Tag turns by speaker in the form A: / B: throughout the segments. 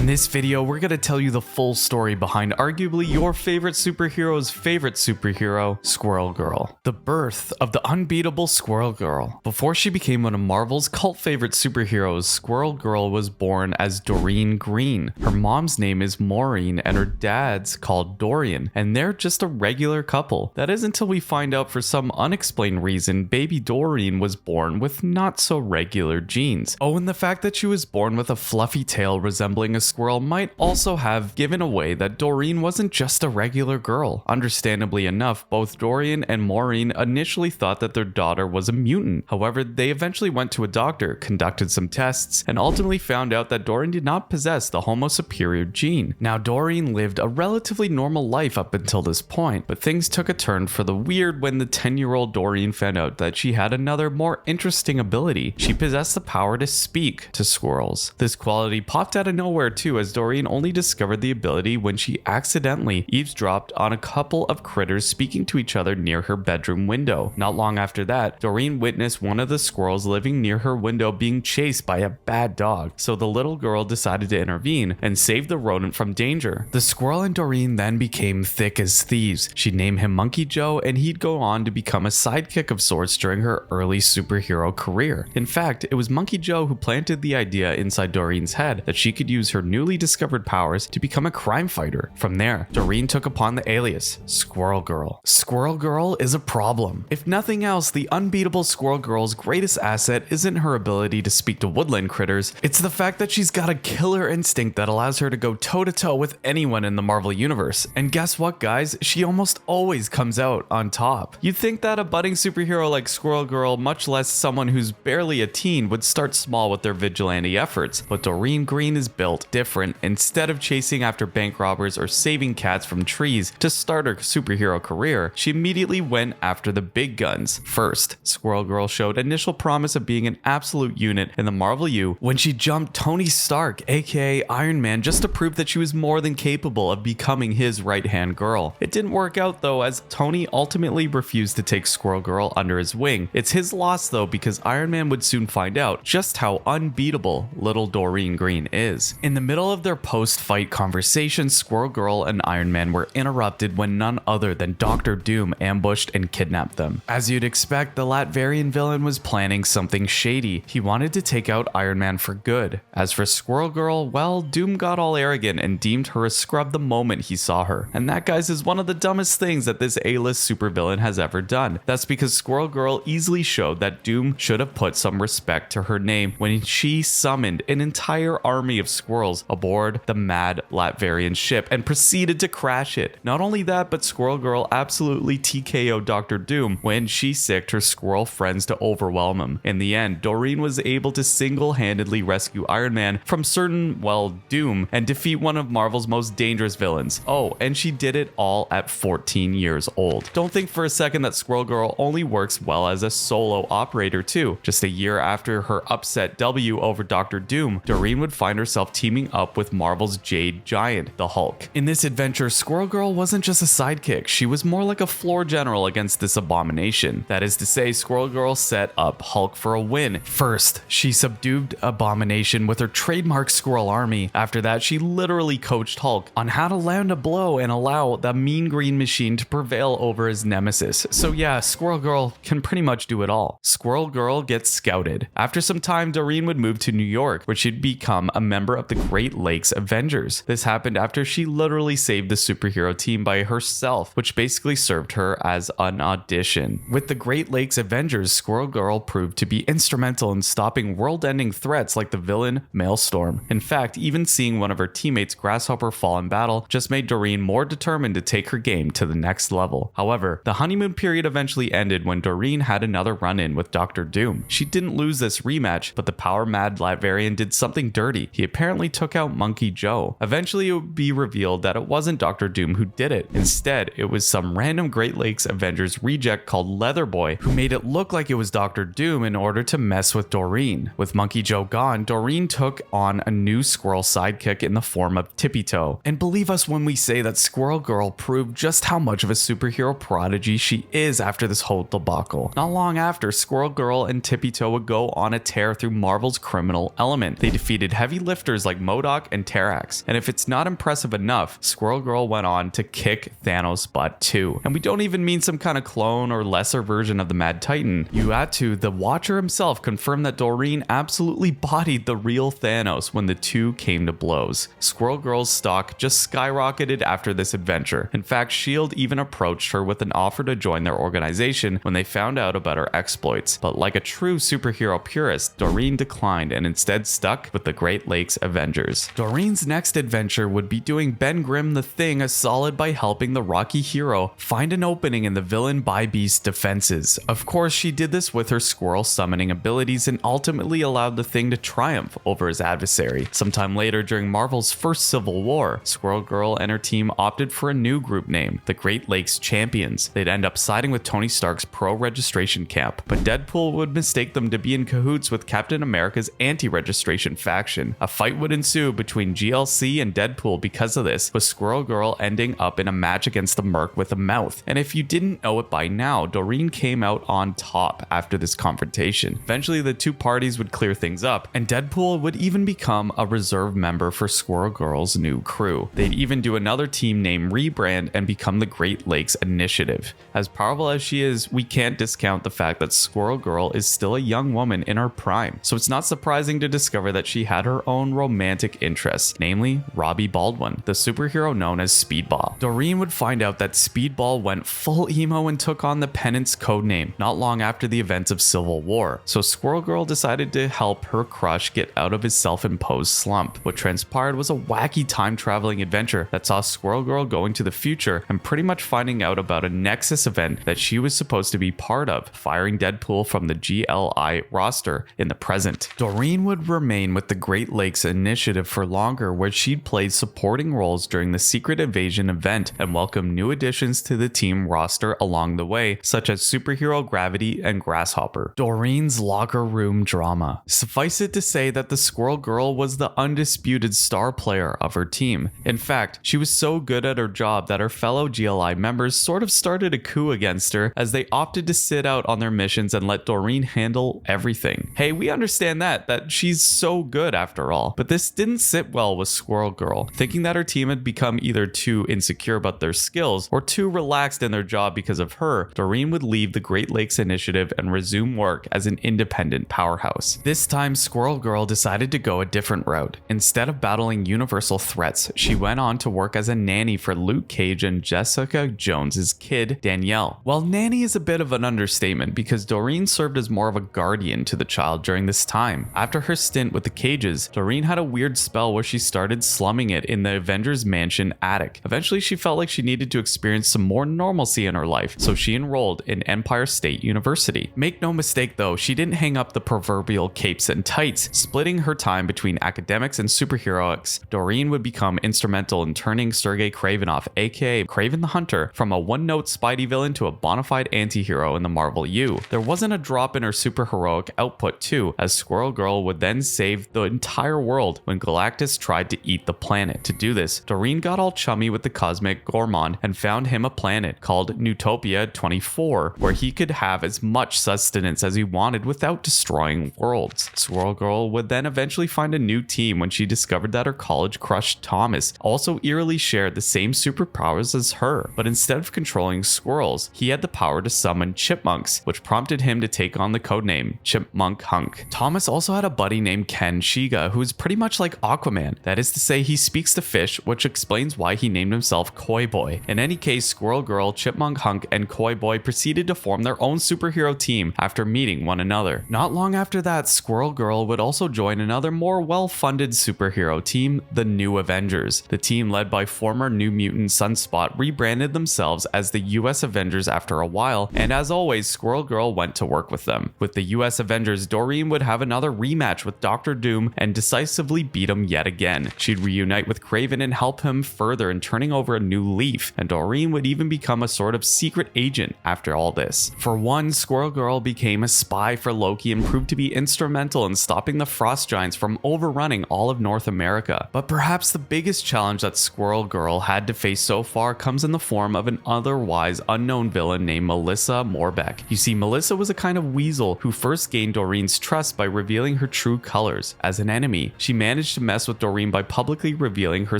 A: this video, we're gonna tell you the full story behind arguably your favorite superhero's favorite superhero, Squirrel Girl. The birth of the unbeatable Squirrel Girl. Before she became one of Marvel's cult favorite superheroes, Squirrel Girl was born as Doreen Green. Her mom's name is Maureen and her dad's called Dorian, and they're just a regular couple. That is until we find out for some unexplained reason, baby Doreen was born with not so regular genes. Oh, and the fact that she was born with a fluffy tail resembling a squirrel might also have given away that Doreen wasn't just a regular girl. Understandably enough, both Dorian and Maureen initially thought that their daughter was a mutant. However, they eventually went to a doctor, conducted some tests, and ultimately found out that Doreen did not possess the Homo superior gene. Now, Doreen lived a relatively normal life up until this point, but things took a turn for the weird when the 10-year-old Doreen found out that she had another more interesting ability. She possessed the power to speak to squirrels. This quality popped out of nowhere too, as Doreen only discovered the ability when she accidentally eavesdropped on a couple of critters speaking to each other near her bedroom window. Not long after that, Doreen witnessed one of the squirrels living near her window being chased by a bad dog, so the little girl decided to intervene and save the rodent from danger. The squirrel and Doreen then became thick as thieves. She'd name him Monkey Joe, and he'd go on to become a sidekick of sorts during her early superhero career. In fact, it was Monkey Joe who planted the idea inside Doreen's head that she could use her newly discovered powers to become a crime fighter. From there, Doreen took upon the alias Squirrel Girl. Squirrel Girl is a problem. If nothing else, the unbeatable Squirrel Girl's greatest asset isn't her ability to speak to woodland critters, it's the fact that she's got a killer instinct that allows her to go toe-to-toe with anyone in the Marvel universe. And guess what, guys? She almost always comes out on top. You'd think that a budding superhero like Squirrel Girl, much less someone who's barely a teen, would start small with their vigilante efforts, but Doreen Green is built different. Instead of chasing after bank robbers or saving cats from trees to start her superhero career, she immediately went after the big guns. First, Squirrel Girl showed initial promise of being an absolute unit in the Marvel U when she jumped Tony Stark, aka Iron Man, just to prove that she was more than capable of becoming his right-hand girl. It didn't work out though, as Tony ultimately refused to take Squirrel Girl under his wing. It's his loss though, because Iron Man would soon find out just how unbeatable little Doreen Green is. In the middle of their post-fight conversation, Squirrel Girl and Iron Man were interrupted when none other than Dr. Doom ambushed and kidnapped them. As you'd expect, the Latvian villain was planning something shady. He wanted to take out Iron Man for good. As for Squirrel Girl, well, Doom got all arrogant and deemed her a scrub the moment he saw her. And that, guys, is one of the dumbest things that this A-list supervillain has ever done. That's because Squirrel Girl easily showed that Doom should have put some respect to her name when she summoned an entire army of squirrels aboard the mad Latvian ship and proceeded to crash it. Not only that, but Squirrel Girl absolutely TKO'd Dr. Doom when she sicked her squirrel friends to overwhelm him. In the end, Doreen was able to single-handedly rescue Iron Man from certain, well, doom and defeat one of Marvel's most dangerous villains. Oh, and she did it all at 14 years old. Don't think for a second that Squirrel Girl only works well as a solo operator too. Just a year after her upset W over Dr. Doom, Doreen would find herself teaming up with Marvel's Jade Giant, the Hulk. In this adventure, Squirrel Girl wasn't just a sidekick, she was more like a floor general against this abomination. That is to say, Squirrel Girl set up Hulk for a win. First, she subdued Abomination with her trademark squirrel army. After that, she literally coached Hulk on how to land a blow and allow the mean green machine to prevail over his nemesis. So yeah, Squirrel Girl can pretty much do it all. Squirrel Girl gets scouted. After some time, Doreen would move to New York, where she'd become a member of the Great Lakes Avengers. This happened after she literally saved the superhero team by herself, which basically served her as an audition. With the Great Lakes Avengers, Squirrel Girl proved to be instrumental in stopping world-ending threats like the villain Maelstrom. In fact, even seeing one of her teammates, Grasshopper, fall in battle just made Doreen more determined to take her game to the next level. However, the honeymoon period eventually ended when Doreen had another run-in with Dr. Doom. She didn't lose this rematch, but the power-mad Latvian did something dirty. He apparently took out Monkey Joe. Eventually, it would be revealed that it wasn't Dr. Doom who did it. Instead, it was some random Great Lakes Avengers reject called Leatherboy who made it look like it was Dr. Doom in order to mess with Doreen. With Monkey Joe gone, Doreen took on a new squirrel sidekick in the form of Tippy Toe. And believe us when we say that Squirrel Girl proved just how much of a superhero prodigy she is after this whole debacle. Not long after, Squirrel Girl and Tippy Toe would go on a tear through Marvel's criminal element. They defeated heavy lifters like MODOK and Terrax. And if it's not impressive enough, Squirrel Girl went on to kick Thanos' butt too. And we don't even mean some kind of clone or lesser version of the Mad Titan. Uatu, the Watcher himself, confirmed that Doreen absolutely bodied the real Thanos when the two came to blows. Squirrel Girl's stock just skyrocketed after this adventure. In fact, S.H.I.E.L.D. even approached her with an offer to join their organization when they found out about her exploits. But like a true superhero purist, Doreen declined and instead stuck with the Great Lakes Avengers. Doreen's next adventure would be doing Ben Grimm the Thing a solid by helping the Rocky hero find an opening in the villain Bybeast's defenses. Of course, she did this with her squirrel summoning abilities and ultimately allowed the Thing to triumph over his adversary. Sometime later, during Marvel's first Civil War, Squirrel Girl and her team opted for a new group name, the Great Lakes Champions. They'd end up siding with Tony Stark's pro-registration camp, but Deadpool would mistake them to be in cahoots with Captain America's anti-registration faction. A fight would ensue between GLC and Deadpool because of this, with Squirrel Girl ending up in a match against the Merc with a mouth. And if you didn't know it by now, Doreen came out on top after this confrontation. Eventually, the two parties would clear things up, and Deadpool would even become a reserve member for Squirrel Girl's new crew. They'd even do another team name rebrand and become the Great Lakes Initiative. As powerful as she is, we can't discount the fact that Squirrel Girl is still a young woman in her prime, so it's not surprising to discover that she had her own romantic interests, namely Robbie Baldwin, the superhero known as Speedball. Doreen would find out that Speedball went full emo and took on the Penance codename not long after the events of Civil War, so Squirrel Girl decided to help her crush get out of his self-imposed slump. What transpired was a wacky time-traveling adventure that saw Squirrel Girl going to the future and pretty much finding out about a Nexus event that she was supposed to be part of, firing Deadpool from the GLI roster in the present. Doreen would remain with the Great Lakes Initiative for longer, where she'd played supporting roles during the Secret Invasion event and welcomed new additions to the team roster along the way, such as Superhero Gravity and Grasshopper. Doreen's locker room drama. Suffice it to say that the Squirrel Girl was the undisputed star player of her team. In fact, she was so good at her job that her fellow GLI members sort of started a coup against her as they opted to sit out on their missions and let Doreen handle everything. Hey, we understand that she's so good after all, but this didn't sit well with Squirrel Girl. Thinking that her team had become either too insecure about their skills or too relaxed in their job because of her, Doreen would leave the Great Lakes Initiative and resume work as an independent powerhouse. This time, Squirrel Girl decided to go a different route. Instead of battling universal threats, she went on to work as a nanny for Luke Cage and Jessica Jones's kid, Danielle. Well, nanny is a bit of an understatement because Doreen served as more of a guardian to the child during this time. After her stint with the Cages, Doreen had a weird spell where she started slumming it in the Avengers mansion attic. Eventually, she felt like she needed to experience some more normalcy in her life, so she enrolled in Empire State University. Make no mistake though, she didn't hang up the proverbial capes and tights. Splitting her time between academics and superheroics, Doreen would become instrumental in turning Sergei Kravinoff, aka Kraven the Hunter, from a one-note Spidey villain to a bona fide anti-hero in the Marvel U. There wasn't a drop in her superheroic output too, as Squirrel Girl would then save the entire world when Galactus tried to eat the planet. To do this, Doreen got all chummy with the cosmic gourmand and found him a planet called Newtopia 24, where he could have as much sustenance as he wanted without destroying worlds. Squirrel Girl would then eventually find a new team when she discovered that her college crush Thomas also eerily shared the same superpowers as her, but instead of controlling squirrels, he had the power to summon chipmunks, which prompted him to take on the codename Chipmunk Hunk. Thomas also had a buddy named Ken Shiga, who is pretty much like Aquaman. That is to say, he speaks to fish, which explains why he named himself Koi Boy. In any case, Squirrel Girl, Chipmunk Hunk, and Koi Boy proceeded to form their own superhero team after meeting one another. Not long after that, Squirrel Girl would also join another more well-funded superhero team, the New Avengers. The team, led by former New Mutant Sunspot, rebranded themselves as the US Avengers after a while, and as always, Squirrel Girl went to work with them. With the US Avengers, Doreen would have another rematch with Doctor Doom and decisively beat him yet again. She'd reunite with Kraven and help him further in turning over a new leaf, and Doreen would even become a sort of secret agent after all this. For one, Squirrel Girl became a spy for Loki and proved to be instrumental in stopping the Frost Giants from overrunning all of North America. But perhaps the biggest challenge that Squirrel Girl had to face so far comes in the form of an otherwise unknown villain named Melissa Morbeck. You see, Melissa was a kind of weasel who first gained Doreen's trust by revealing her true colors. As an enemy, she managed managed to mess with Doreen by publicly revealing her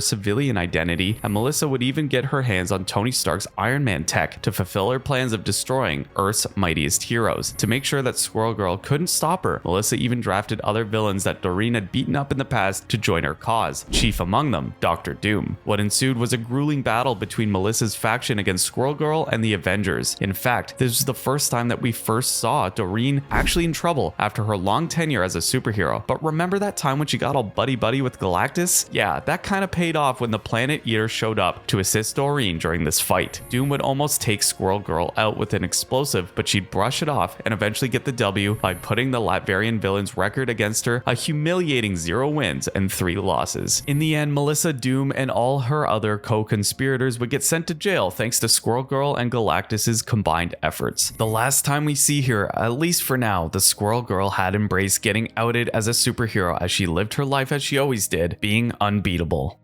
A: civilian identity, and Melissa would even get her hands on Tony Stark's Iron Man tech to fulfill her plans of destroying Earth's mightiest heroes. To make sure that Squirrel Girl couldn't stop her, Melissa even drafted other villains that Doreen had beaten up in the past to join her cause, chief among them, Doctor Doom. What ensued was a grueling battle between Melissa's faction against Squirrel Girl and the Avengers. In fact, this was the first time that we first saw Doreen actually in trouble after her long tenure as a superhero. But remember that time when she got all buddy-buddy with Galactus? Yeah, that kind of paid off when the Planet Eater showed up to assist Doreen during this fight. Doom would almost take Squirrel Girl out with an explosive, but she'd brush it off and eventually get the W by putting the Latvarian villain's record against her, a humiliating 0 wins and 3 losses. In the end, Melissa, Doom, and all her other co-conspirators would get sent to jail thanks to Squirrel Girl and Galactus's combined efforts. The last time we see her, at least for now, the Squirrel Girl had embraced getting outed as a superhero as she lived her life as she always did, being unbeatable.